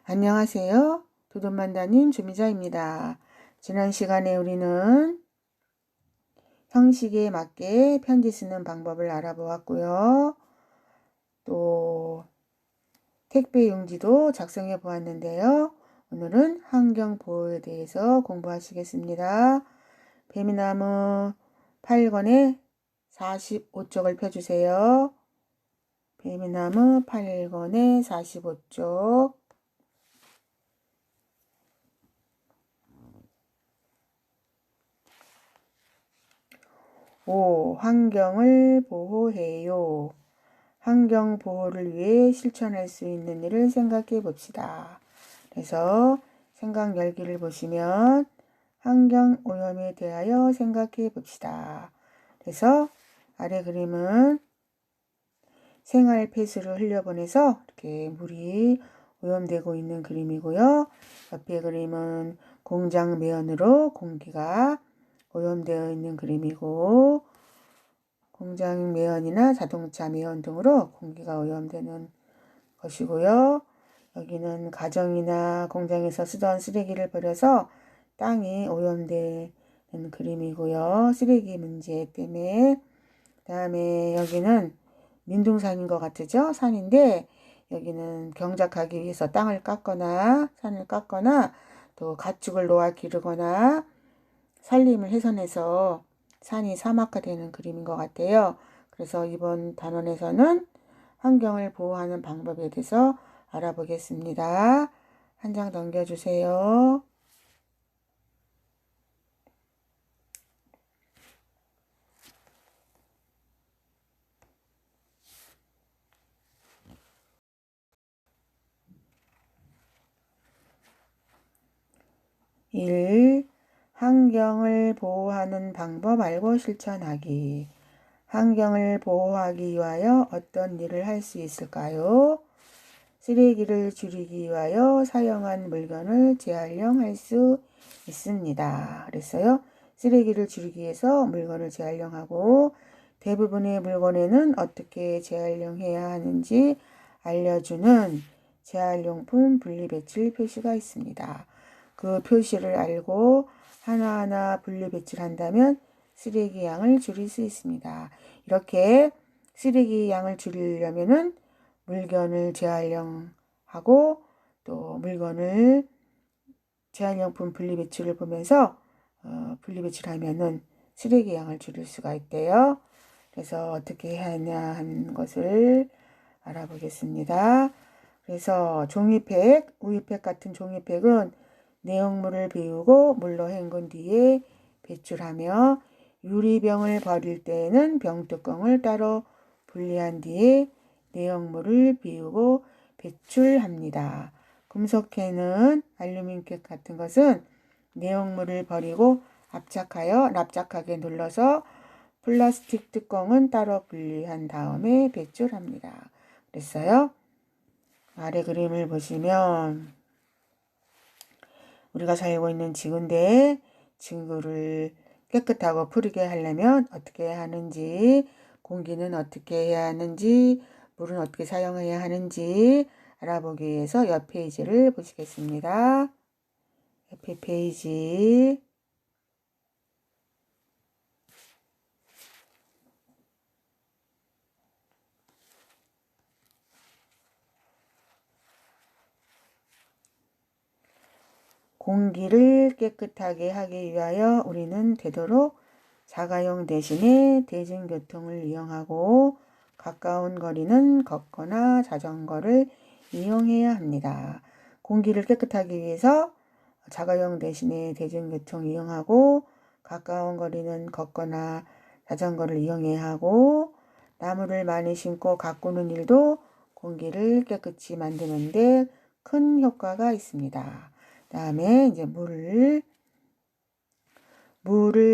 안녕하세요. 두둔만다님 주미자입니다. 지난 시간에 우리는 형식에 맞게 편지 쓰는 방법을 알아보았고요. 또 택배 용지도 작성해 보았는데요. 오늘은 환경보호에 대해서 공부하시겠습니다. 배미나무 8권에 45쪽을 펴주세요. 배미나무 8권에 45쪽. 5. 환경을 보호해요. 환경 보호를 위해 실천할 수 있는 일을 생각해 봅시다. 그래서 생각 열기를 보시면 환경 오염에 대하여 생각해 봅시다. 그래서 아래 그림은 생활 폐수를 흘려보내서 이렇게 물이 오염되고 있는 그림이고요. 옆에 그림은 공장 매연으로 공기가 오염되어 있는 그림이고, 공장 매연이나 자동차 매연 등으로 공기가 오염되는 것이고요. 여기는 가정이나 공장에서 쓰던 쓰레기를 버려서 땅이 오염되는 그림이고요. 쓰레기 문제 때문에. 그다음에 여기는 민둥산인 것 같으죠? 산인데 여기는 경작하기 위해서 땅을 깎거나 산을 깎거나 또 가축을 놓아 기르거나 산림을 훼손해서 산이 사막화되는 그림인 것 같아요. 그래서 이번 단원에서는 환경을 보호하는 방법에 대해서 알아보겠습니다. 한 장 넘겨주세요. 일. 환경을 보호하는 방법 알고 실천하기. 환경을 보호하기 위하여 어떤 일을 할 수 있을까요? 쓰레기를 줄이기 위하여 사용한 물건을 재활용할 수 있습니다. 그랬어요. 쓰레기를 줄이기 위해서 물건을 재활용하고 대부분의 물건에는 어떻게 재활용해야 하는지 알려주는 재활용품 분리배출 표시가 있습니다. 그 표시를 알고 하나하나 분리배출한다면 쓰레기 양을 줄일 수 있습니다. 이렇게 쓰레기 양을 줄이려면은 물건을 재활용하고 또 물건을 재활용품 분리배출을 보면서 분리배출하면은 쓰레기 양을 줄일 수가 있대요. 그래서 어떻게 해야 하냐 하는 것을 알아보겠습니다. 그래서 종이팩, 우유팩 같은 종이팩은 내용물을 비우고 물로 헹군 뒤에 배출하며 유리병을 버릴 때에는 병뚜껑을 따로 분리한 뒤에 내용물을 비우고 배출합니다. 금속캔은 알루미늄캔 같은 것은 내용물을 버리고 압착하여 납작하게 눌러서 플라스틱 뚜껑은 따로 분리한 다음에 배출합니다. 그랬어요. 아래 그림을 보시면 우리가 살고 있는 지구인데 지구를 깨끗하고 푸르게 하려면 어떻게 해야 하는지, 공기는 어떻게 해야 하는지, 물은 어떻게 사용해야 하는지 알아보기 위해서 옆 페이지를 보시겠습니다. 옆에 페이지 공기를 깨끗하게 하기 위하여 우리는 되도록 자가용 대신에 대중교통을 이용하고 가까운 거리는 걷거나 자전거를 이용해야 합니다. 공기를 깨끗하기 위해서 자가용 대신에 대중교통 이용하고 가까운 거리는 걷거나 자전거를 이용해야 하고 나무를 많이 심고 가꾸는 일도 공기를 깨끗이 만드는데 큰 효과가 있습니다. 다음에 이제 물을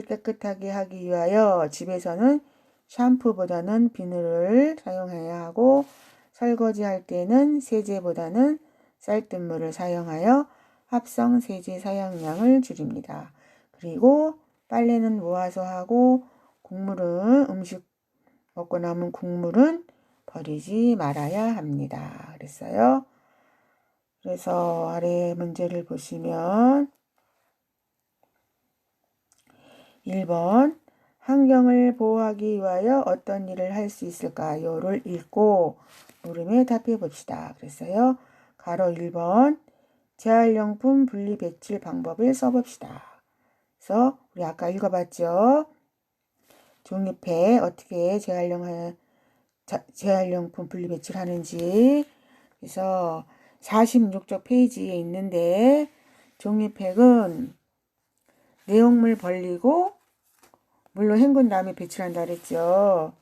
깨끗하게 하기 위하여 집에서는 샴푸보다는 비누를 사용해야 하고 설거지할 때는 세제보다는 쌀뜨물을 사용하여 합성 세제 사용량을 줄입니다. 그리고 빨래는 모아서 하고 국물은 음식 먹고 남은 국물은 버리지 말아야 합니다. 그랬어요. 그래서 아래 문제를 보시면 1번 환경을 보호하기 위하여 어떤 일을 할 수 있을까요?를 읽고 물음에 답해 봅시다. 그랬어요. 가로 1번 재활용품 분리 배출 방법을 써봅시다. 그래서 우리 아까 읽어봤죠. 종이팩 어떻게 재활용품 분리 배출하는지. 그래서 46쪽 페이지에 있는데 종이팩은 내용물 벌리고 물로 헹군 다음에 배출한다 그랬죠.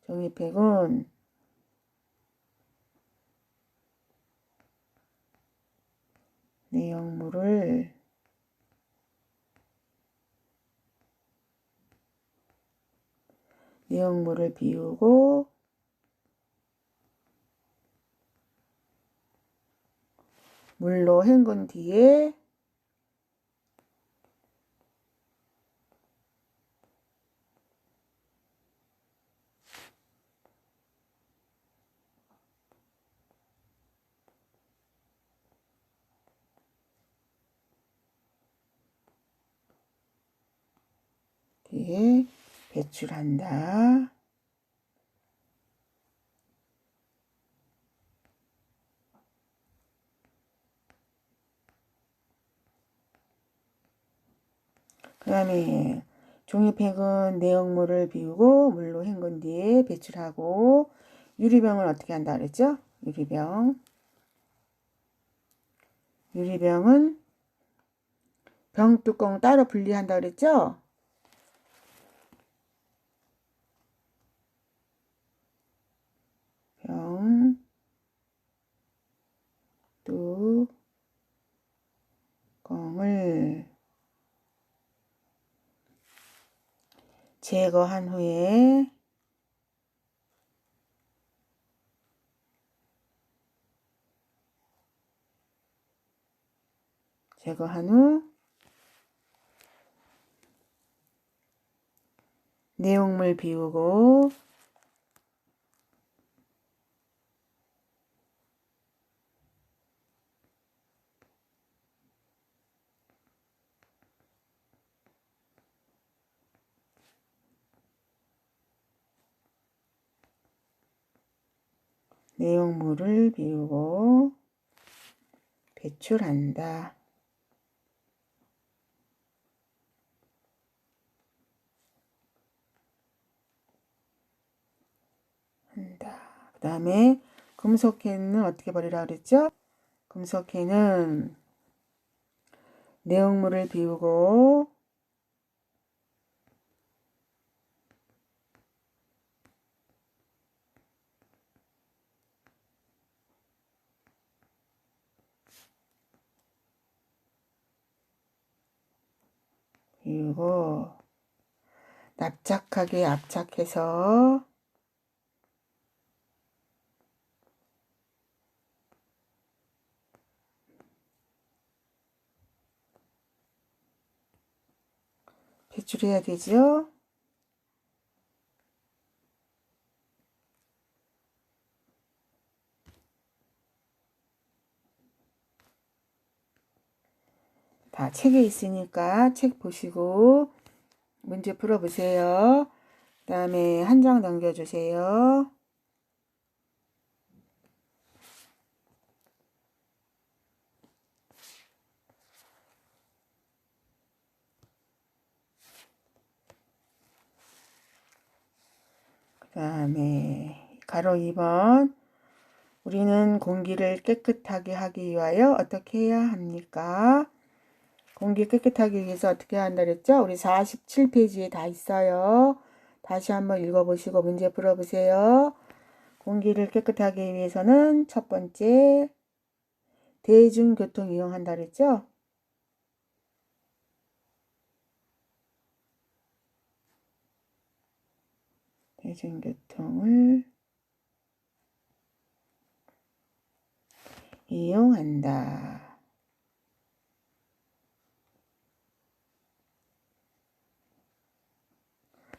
종이팩은 내용물을 비우고 물로 헹군 뒤에 배출한다. 그 다음에 종이팩은 내용물을 비우고 물로 헹군 뒤에 배출하고 유리병은 어떻게 한다 그랬죠? 유리병은 병 뚜껑 따로 분리한다 그랬죠? 병 뚜껑을 제거한 후에 내용물 비우고 내용물을 비우고 배출한다. 그 다음에 금속캔은 어떻게 버리라 그랬죠? 금속캔은 내용물을 비우고 납작하게 압착해서 배출해야 되죠. 다 책에 있으니까 책 보시고 문제 풀어보세요. 그 다음에 한 장 넘겨주세요. 그 다음에 가로 2번 우리는 공기를 깨끗하게 하기 위하여 어떻게 해야 합니까? 공기 깨끗하게 위해서 어떻게 한다 그랬죠? 우리 47페이지에 다 있어요. 다시 한번 읽어보시고 문제 풀어보세요. 공기를 깨끗하게 위해서는 첫 번째 대중교통 이용한다 그랬죠? 대중교통을 이용한다.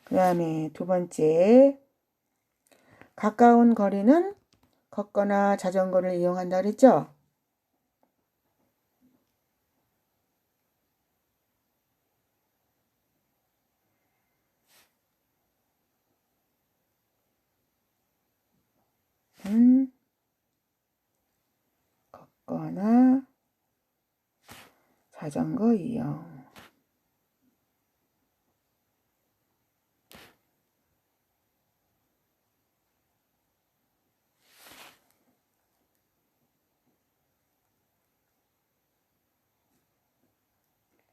그 다음에 두 번째 가까운 거리는 걷거나 자전거를 이용한다 그랬죠? 걷거나 자전거 이용.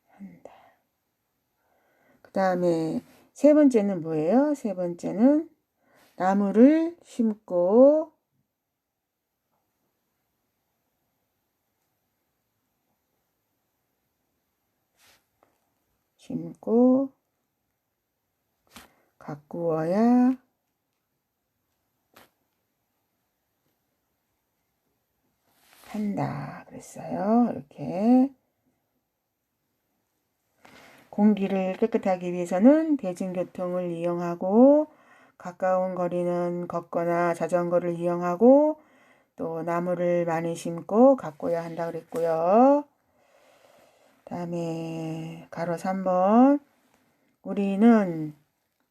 한다. 그 다음에 세 번째는 뭐예요? 세 번째는 나무를 심고 가꾸어야 한다 그랬어요. 이렇게 공기를 깨끗하기 위해서는 대중교통을 이용하고 가까운 거리는 걷거나 자전거를 이용하고 또 나무를 많이 심고 가꿔야 한다 그랬고요. 다음에 가로 3번 우리는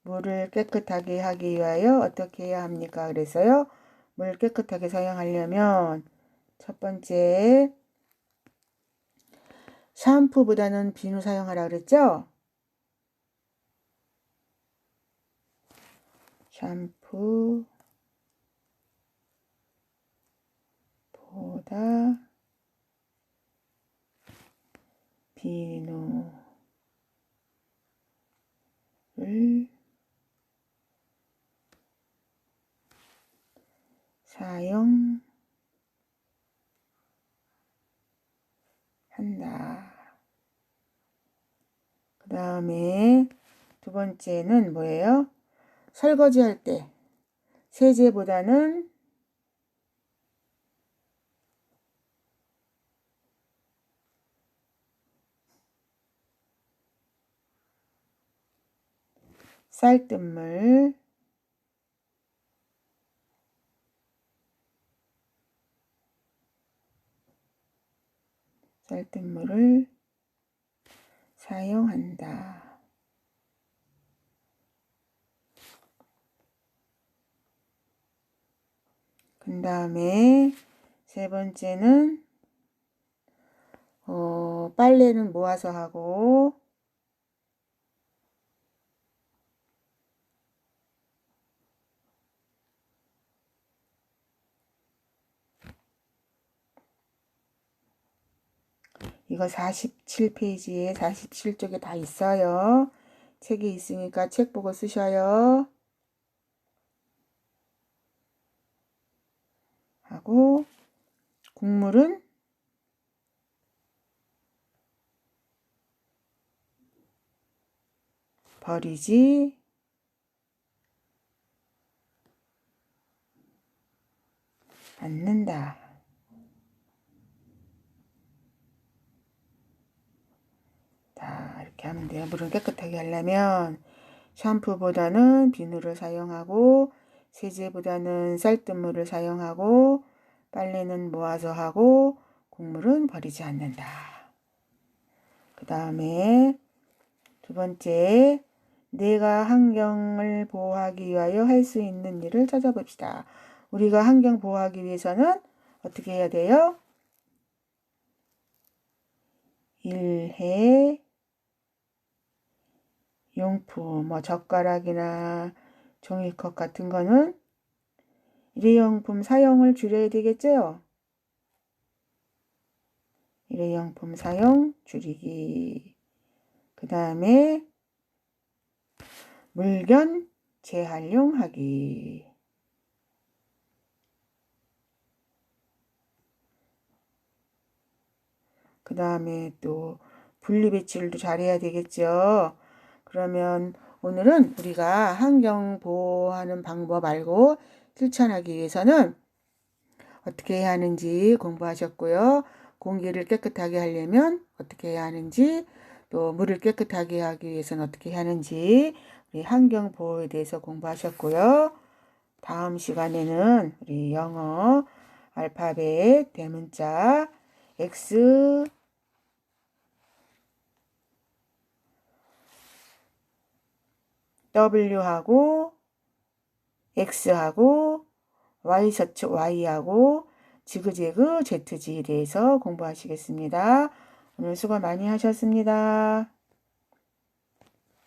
물을 깨끗하게 하기 위하여 어떻게 해야 합니까? 그래서요. 물 깨끗하게 사용하려면 첫 번째 샴푸보다는 비누 사용하라 그랬죠? 샴푸보다 비누를 사용한다. 그 다음에 두 번째는 뭐예요? 설거지 할 때 세제보다는 쌀뜨물을 사용한다. 그 다음에 세 번째는 빨래는 모아서 하고 이거 47페이지에 47쪽에 다 있어요. 책에 있으니까 책 보고 쓰셔요. 하고 국물은 버리지 않는다. 다 이렇게 하면 돼요. 물을 깨끗하게 하려면 샴푸보다는 비누를 사용하고 세제보다는 쌀뜨물을 사용하고 빨래는 모아서 하고 국물은 버리지 않는다. 그 다음에 두 번째, 내가 환경을 보호하기 위하여 할 수 있는 일을 찾아봅시다. 우리가 환경 보호하기 위해서는 어떻게 해야 돼요? 일회 용품, 젓가락이나 종이컵 같은 거는 일회용품 사용을 줄여야 되겠죠? 일회용품 사용 줄이기. 그 다음에 물건 재활용하기. 그 다음에 또 분리배출도 잘해야 되겠죠. 그러면 오늘은 우리가 환경 보호하는 방법 알고 실천하기 위해서는 어떻게 해야 하는지 공부하셨고요. 공기를 깨끗하게 하려면 어떻게 해야 하는지, 또 물을 깨끗하게 하기 위해서는 어떻게 해야 하는지 우리 환경 보호에 대해서 공부하셨고요. 다음 시간에는 우리 영어 알파벳 대문자 X, W하고 X하고 Y셔츠 Y하고 지그재그 ZG에 대해서 공부하시겠습니다. 오늘 수고 많이 하셨습니다.